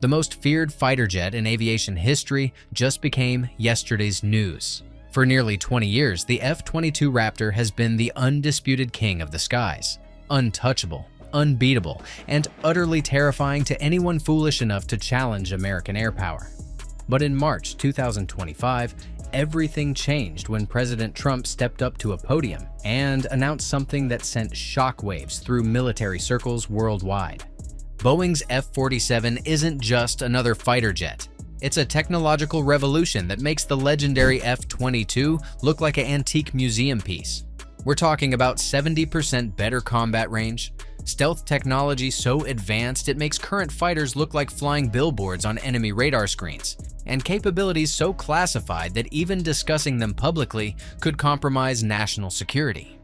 The most feared fighter jet in aviation history just became yesterday's news. For nearly 20 years, the F-22 Raptor has been the undisputed king of the skies, untouchable, unbeatable, and utterly terrifying to anyone foolish enough to challenge American air power. But in March 2025, everything changed when President Trump stepped up to a podium and announced something that sent shockwaves through military circles worldwide. Boeing's F-47 isn't just another fighter jet. It's a technological revolution that makes the legendary F-22 look like an antique museum piece. We're talking about 70% better combat range, stealth technology so advanced it makes current fighters look like flying billboards on enemy radar screens, and capabilities so classified that even discussing them publicly could compromise national security.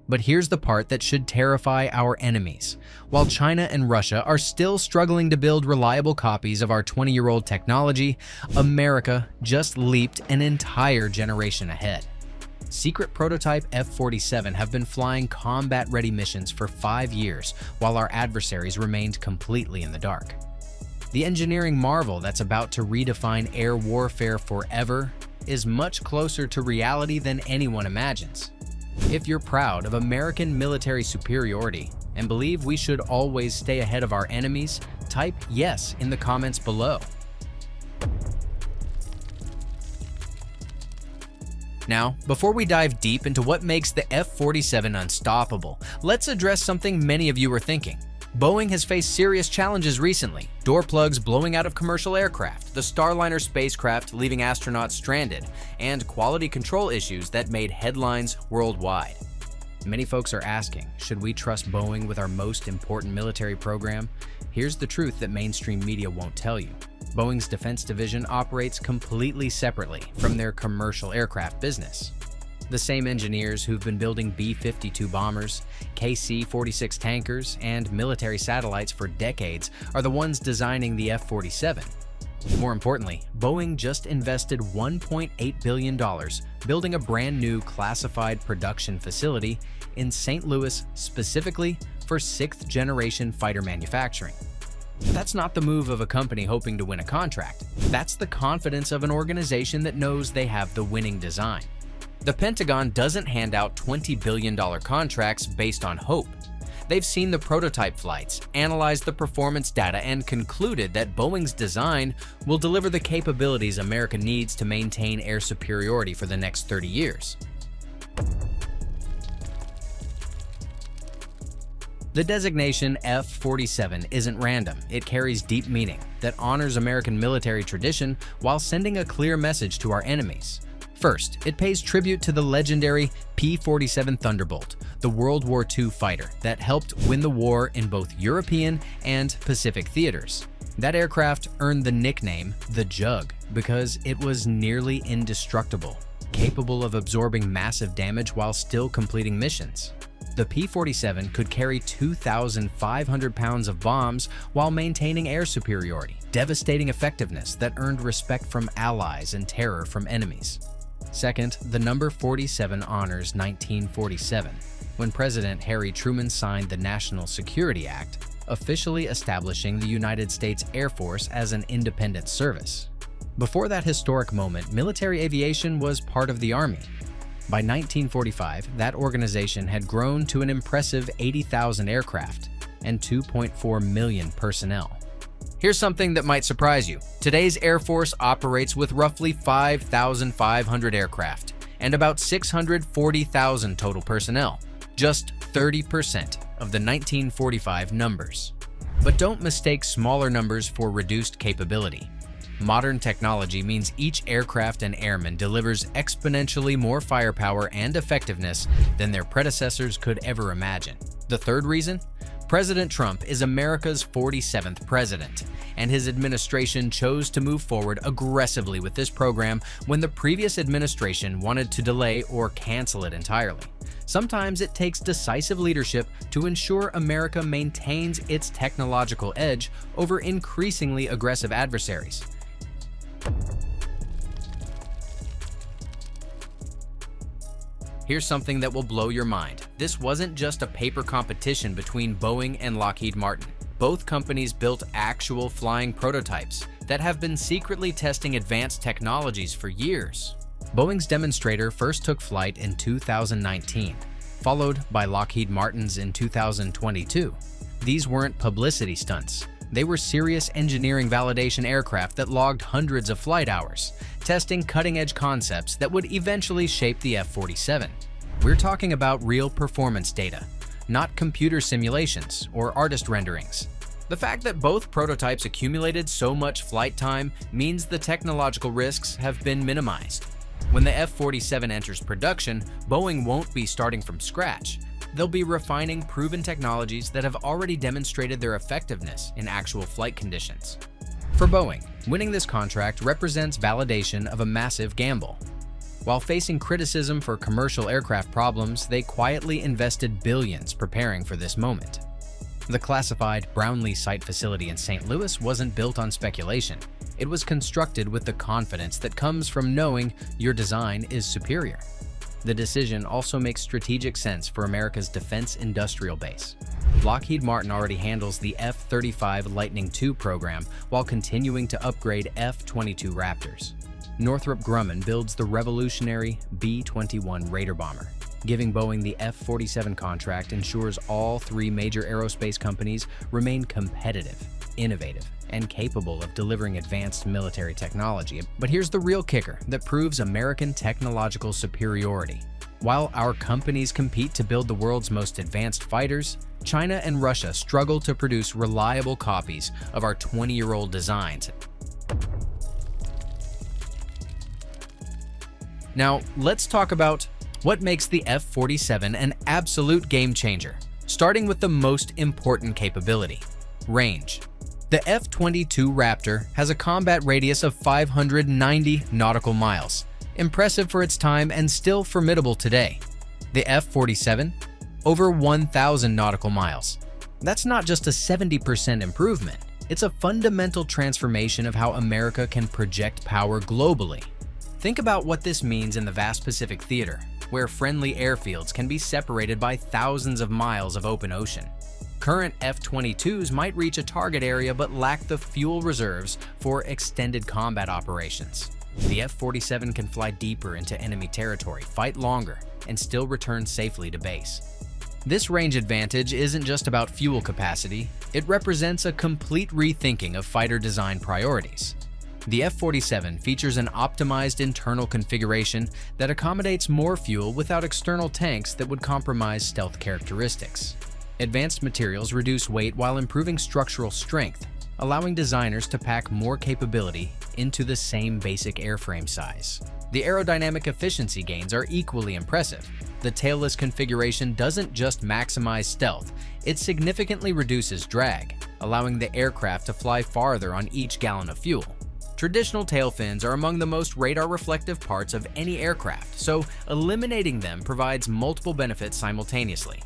But here's the part that should terrify our enemies. While China and Russia are still struggling to build reliable copies of our 20-year-old technology, America just leaped an entire generation ahead. Secret prototype F-47 have been flying combat-ready missions for 5 years, while our adversaries remained completely in the dark. The engineering marvel that's about to redefine air warfare forever is much closer to reality than anyone imagines. If you're proud of American military superiority and believe we should always stay ahead of our enemies, type yes in the comments below. Now, before we dive deep into what makes the F-47 unstoppable, let's address something many of you are thinking. Boeing has faced serious challenges recently. Door plugs blowing out of commercial aircraft, the Starliner spacecraft leaving astronauts stranded, and quality control issues that made headlines worldwide. Many folks are asking, should we trust Boeing with our most important military program? Here's the truth that mainstream media won't tell you. Boeing's defense division operates completely separately from their commercial aircraft business. The same engineers who've been building B-52 bombers, KC-46 tankers, and military satellites for decades are the ones designing the F-47. More importantly, Boeing just invested $1.8 billion building a brand new classified production facility in St. Louis specifically for 6th-generation fighter manufacturing. That's not the move of a company hoping to win a contract. That's the confidence of an organization that knows they have the winning design. The Pentagon doesn't hand out $20 billion contracts based on hope. They've seen the prototype flights, analyzed the performance data, and concluded that Boeing's design will deliver the capabilities America needs to maintain air superiority for the next 30 years. The designation F-47 isn't random. It carries deep meaning that honors American military tradition while sending a clear message to our enemies. First, it pays tribute to the legendary P-47 Thunderbolt, the World War II fighter that helped win the war in both European and Pacific theaters. That aircraft earned the nickname the Jug because it was nearly indestructible, capable of absorbing massive damage while still completing missions. The P-47 could carry 2,500 pounds of bombs while maintaining air superiority, devastating effectiveness that earned respect from allies and terror from enemies. Second, the number 47 honors 1947, when President Harry Truman signed the National Security Act, officially establishing the United States Air Force as an independent service. Before that historic moment, military aviation was part of the Army. By 1945, that organization had grown to an impressive 80,000 aircraft and 2.4 million personnel. Here's something that might surprise you. Today's Air Force operates with roughly 5,500 aircraft and about 640,000 total personnel, just 30% of the 1945 numbers. But don't mistake smaller numbers for reduced capability. Modern technology means each aircraft and airman delivers exponentially more firepower and effectiveness than their predecessors could ever imagine. The third reason? President Trump is America's 47th president, and his administration chose to move forward aggressively with this program when the previous administration wanted to delay or cancel it entirely. Sometimes it takes decisive leadership to ensure America maintains its technological edge over increasingly aggressive adversaries. Here's something that will blow your mind. This wasn't just a paper competition between Boeing and Lockheed Martin. Both companies built actual flying prototypes that have been secretly testing advanced technologies for years. Boeing's demonstrator first took flight in 2019, followed by Lockheed Martin's in 2022. These weren't publicity stunts. They were serious engineering validation aircraft that logged hundreds of flight hours, testing cutting-edge concepts that would eventually shape the F-47. We're talking about real performance data, not computer simulations or artist renderings. The fact that both prototypes accumulated so much flight time means the technological risks have been minimized. When the F-47 enters production, Boeing won't be starting from scratch. They'll be refining proven technologies that have already demonstrated their effectiveness in actual flight conditions. For Boeing, winning this contract represents validation of a massive gamble. While facing criticism for commercial aircraft problems, they quietly invested billions preparing for this moment. The classified Brownleigh Site facility in St. Louis wasn't built on speculation. It was constructed with the confidence that comes from knowing your design is superior. The decision also makes strategic sense for America's defense industrial base. Lockheed Martin already handles the F-35 Lightning II program while continuing to upgrade F-22 Raptors. Northrop Grumman builds the revolutionary B-21 Raider bomber. Giving Boeing the F-47 contract ensures all three major aerospace companies remain competitive, innovative, and capable of delivering advanced military technology. But here's the real kicker that proves American technological superiority. While our companies compete to build the world's most advanced fighters, China and Russia struggle to produce reliable copies of our 20-year-old designs. Now, let's talk about what makes the F-47 an absolute game changer, starting with the most important capability: range. The F-22 Raptor has a combat radius of 590 nautical miles, impressive for its time and still formidable today. The F-47, over 1,000 nautical miles. That's not just a 70% improvement, it's a fundamental transformation of how America can project power globally. Think about what this means in the vast Pacific Theater, where friendly airfields can be separated by thousands of miles of open ocean. Current F-22s might reach a target area but lack the fuel reserves for extended combat operations. The F-47 can fly deeper into enemy territory, fight longer, and still return safely to base. This range advantage isn't just about fuel capacity, it represents a complete rethinking of fighter design priorities. The F-47 features an optimized internal configuration that accommodates more fuel without external tanks that would compromise stealth characteristics. Advanced materials reduce weight while improving structural strength, allowing designers to pack more capability into the same basic airframe size. The aerodynamic efficiency gains are equally impressive. The tailless configuration doesn't just maximize stealth, it significantly reduces drag, allowing the aircraft to fly farther on each gallon of fuel. Traditional tail fins are among the most radar-reflective parts of any aircraft, so eliminating them provides multiple benefits simultaneously.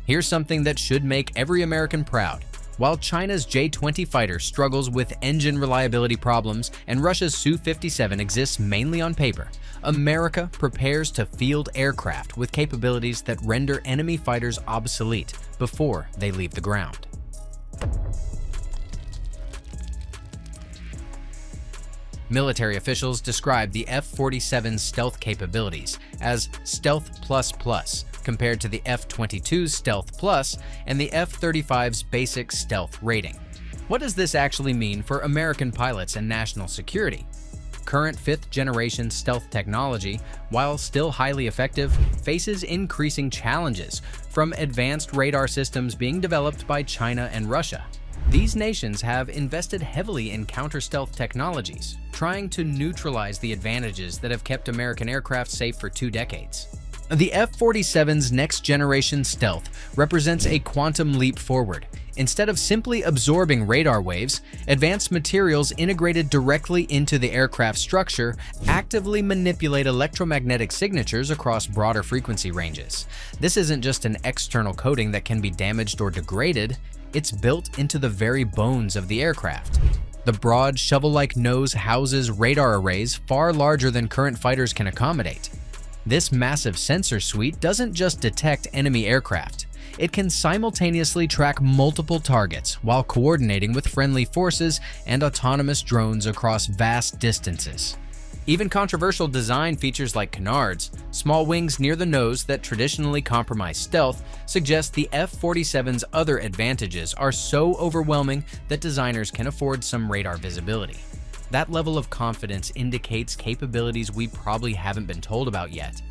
Here's something that should make every American proud. While China's J-20 fighter struggles with engine reliability problems and Russia's Su-57 exists mainly on paper, America prepares to field aircraft with capabilities that render enemy fighters obsolete before they leave the ground. Military officials describe the F-47's stealth capabilities as Stealth Plus compared to the F-22's Stealth Plus and the F-35's basic stealth rating. What does this actually mean for American pilots and national security? Current fifth-generation stealth technology, while still highly effective, faces increasing challenges from advanced radar systems being developed by China and Russia. These nations have invested heavily in counter-stealth technologies, trying to neutralize the advantages that have kept American aircraft safe for 2 decades. The F-47's next-generation stealth represents a quantum leap forward. Instead of simply absorbing radar waves, advanced materials integrated directly into the aircraft structure actively manipulate electromagnetic signatures across broader frequency ranges. This isn't just an external coating that can be damaged or degraded, it's built into the very bones of the aircraft. The broad, shovel-like nose houses radar arrays far larger than current fighters can accommodate. This massive sensor suite doesn't just detect enemy aircraft, It can simultaneously track multiple targets while coordinating with friendly forces and autonomous drones across vast distances. Even controversial design features like canards, small wings near the nose that traditionally compromise stealth, suggest the F-47's other advantages are so overwhelming that designers can afford some radar visibility. That level of confidence indicates capabilities we probably haven't been told about yet.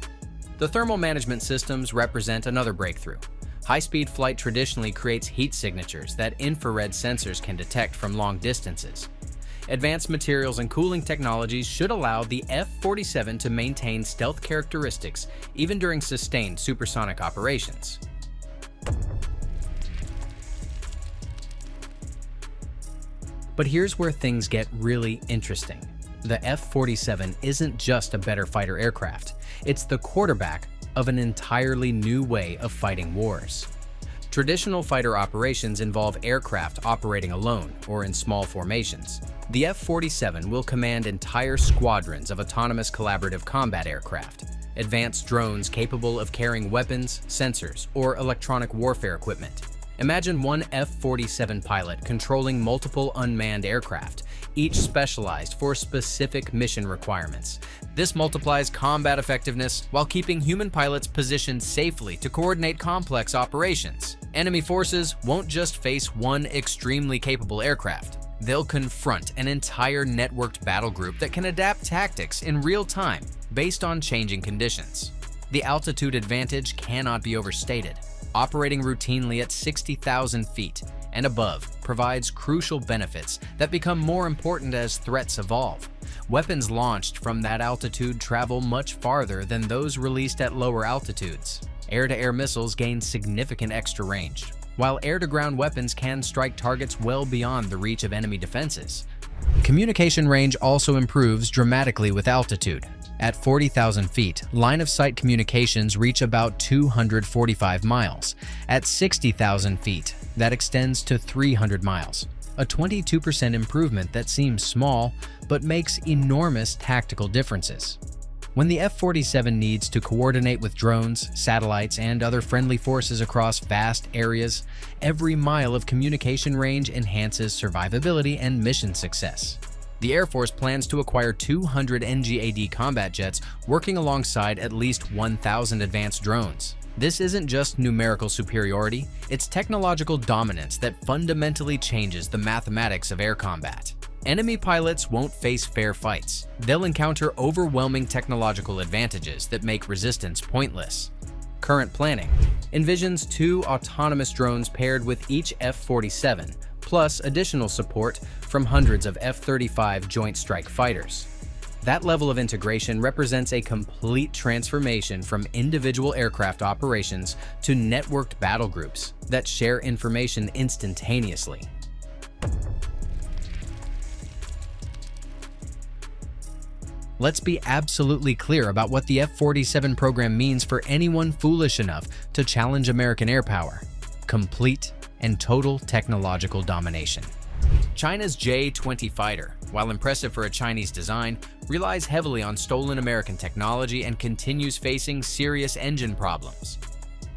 The thermal management systems represent another breakthrough. High-speed flight traditionally creates heat signatures that infrared sensors can detect from long distances. Advanced materials and cooling technologies should allow the F-47 to maintain stealth characteristics even during sustained supersonic operations. But here's where things get really interesting. The F-47 isn't just a better fighter aircraft, it's the quarterback of an entirely new way of fighting wars. Traditional fighter operations involve aircraft operating alone or in small formations. The F-47 will command entire squadrons of autonomous collaborative combat aircraft, advanced drones capable of carrying weapons, sensors, or electronic warfare equipment. Imagine one F-47 pilot controlling multiple unmanned aircraft, each specialized for specific mission requirements. This multiplies combat effectiveness while keeping human pilots positioned safely to coordinate complex operations. Enemy forces won't just face one extremely capable aircraft. They'll confront an entire networked battle group that can adapt tactics in real time based on changing conditions. The altitude advantage cannot be overstated. Operating routinely at 60,000 feet and above provides crucial benefits that become more important as threats evolve. Weapons launched from that altitude travel much farther than those released at lower altitudes. Air-to-air missiles gain significant extra range, while air-to-ground weapons can strike targets well beyond the reach of enemy defenses. Communication range also improves dramatically with altitude. At 40,000 feet, line-of-sight communications reach about 245 miles. At 60,000 feet, that extends to 300 miles. A 22% improvement that seems small, but makes enormous tactical differences. When the F-47 needs to coordinate with drones, satellites, and other friendly forces across vast areas, every mile of communication range enhances survivability and mission success. The Air Force plans to acquire 200 NGAD combat jets working alongside at least 1,000 advanced drones. This isn't just numerical superiority, it's technological dominance that fundamentally changes the mathematics of air combat. Enemy pilots won't face fair fights. They'll encounter overwhelming technological advantages that make resistance pointless. Current planning envisions 2 autonomous drones paired with each F-47, plus additional support from hundreds of F-35 Joint Strike Fighters. That level of integration represents a complete transformation from individual aircraft operations to networked battle groups that share information instantaneously. Let's be absolutely clear about what the F-47 program means for anyone foolish enough to challenge American air power: complete and total technological domination. China's J-20 fighter, while impressive for a Chinese design, relies heavily on stolen American technology and continues facing serious engine problems.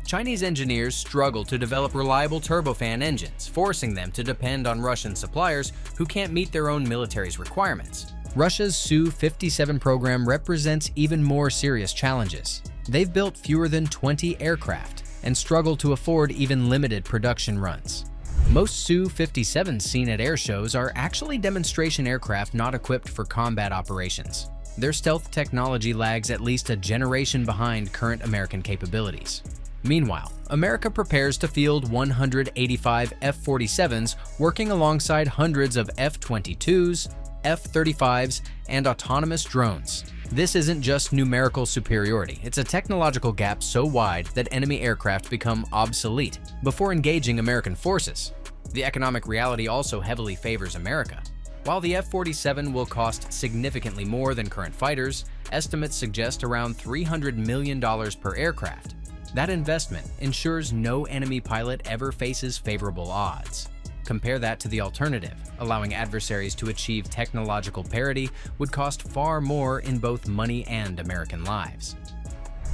Chinese engineers struggle to develop reliable turbofan engines, forcing them to depend on Russian suppliers who can't meet their own military's requirements. Russia's Su-57 program represents even more serious challenges. They've built fewer than 20 aircraft and struggle to afford even limited production runs. Most Su-57s seen at air shows are actually demonstration aircraft not equipped for combat operations. Their stealth technology lags at least a generation behind current American capabilities. Meanwhile, America prepares to field 185 F-47s working alongside hundreds of F-22s, F-35s, and autonomous drones. This isn't just numerical superiority, it's a technological gap so wide that enemy aircraft become obsolete before engaging American forces. The economic reality also heavily favors America. While the F-47 will cost significantly more than current fighters, estimates suggest around $300 million per aircraft. That investment ensures no enemy pilot ever faces favorable odds. Compare that to the alternative: allowing adversaries to achieve technological parity would cost far more in both money and American lives.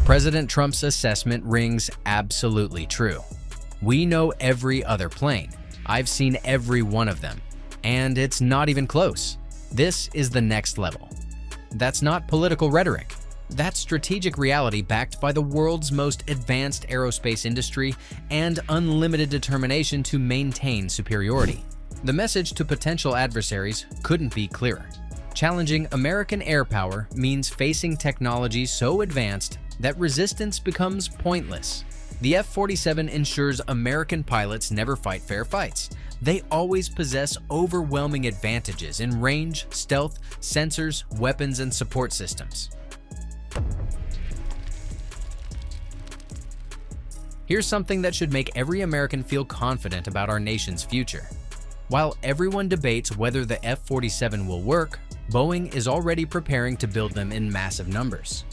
President Trump's assessment rings absolutely true. We know every other plane. I've seen every one of them. And it's not even close. This is the next level. That's not political rhetoric. That's strategic reality backed by the world's most advanced aerospace industry and unlimited determination to maintain superiority. The message to potential adversaries couldn't be clearer. Challenging American air power means facing technology so advanced that resistance becomes pointless. The F-47 ensures American pilots never fight fair fights. They always possess overwhelming advantages in range, stealth, sensors, weapons, and support systems. Here's something that should make every American feel confident about our nation's future. While everyone debates whether the F-47 will work, Boeing is already preparing to build them in massive numbers.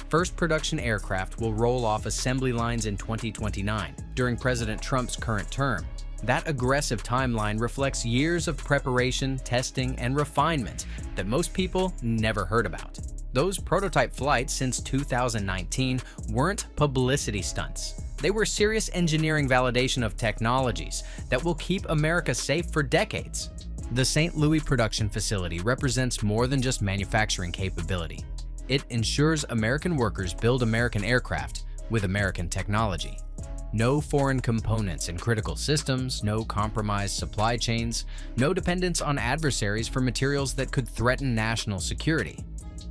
First production aircraft will roll off assembly lines in 2029, during President Trump's current term. That aggressive timeline reflects years of preparation, testing, and refinement that most people never heard about. Those prototype flights since 2019 weren't publicity stunts. They were serious engineering validation of technologies that will keep America safe for decades. The St. Louis production facility represents more than just manufacturing capability. It ensures American workers build American aircraft with American technology. No foreign components in critical systems, no compromised supply chains, no dependence on adversaries for materials that could threaten national security.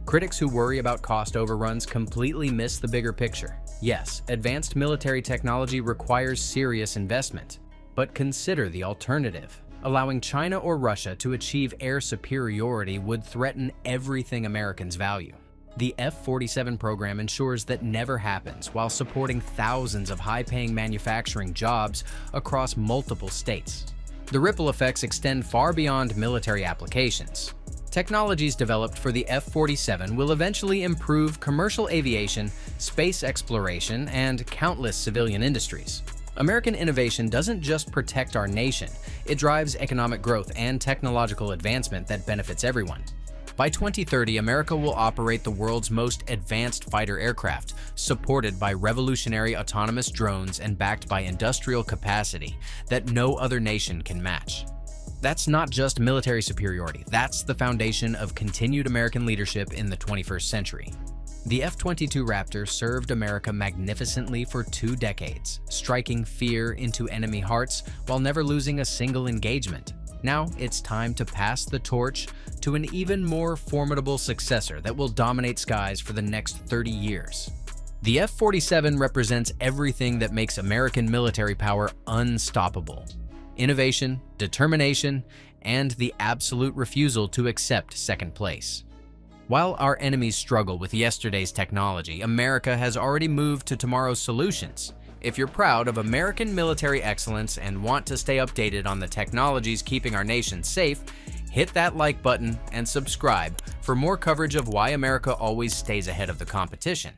Critics who worry about cost overruns completely miss the bigger picture. Yes, advanced military technology requires serious investment, but consider the alternative. Allowing China or Russia to achieve air superiority would threaten everything Americans value. The F-47 program ensures that never happens while supporting thousands of high-paying manufacturing jobs across multiple states. The ripple effects extend far beyond military applications. Technologies developed for the F-47 will eventually improve commercial aviation, space exploration, and countless civilian industries. American innovation doesn't just protect our nation, it drives economic growth and technological advancement that benefits everyone. By 2030, America will operate the world's most advanced fighter aircraft, supported by revolutionary autonomous drones and backed by industrial capacity that no other nation can match. That's not just military superiority, that's the foundation of continued American leadership in the 21st century. The F-22 Raptor served America magnificently for 2 decades, striking fear into enemy hearts while never losing a single engagement. Now it's time to pass the torch to an even more formidable successor that will dominate skies for the next 30 years. The F-47 represents everything that makes American military power unstoppable: innovation, determination, and the absolute refusal to accept second place. While our enemies struggle with yesterday's technology, America has already moved to tomorrow's solutions. If you're proud of American military excellence and want to stay updated on the technologies keeping our nation safe, hit that like button and subscribe for more coverage of why America always stays ahead of the competition.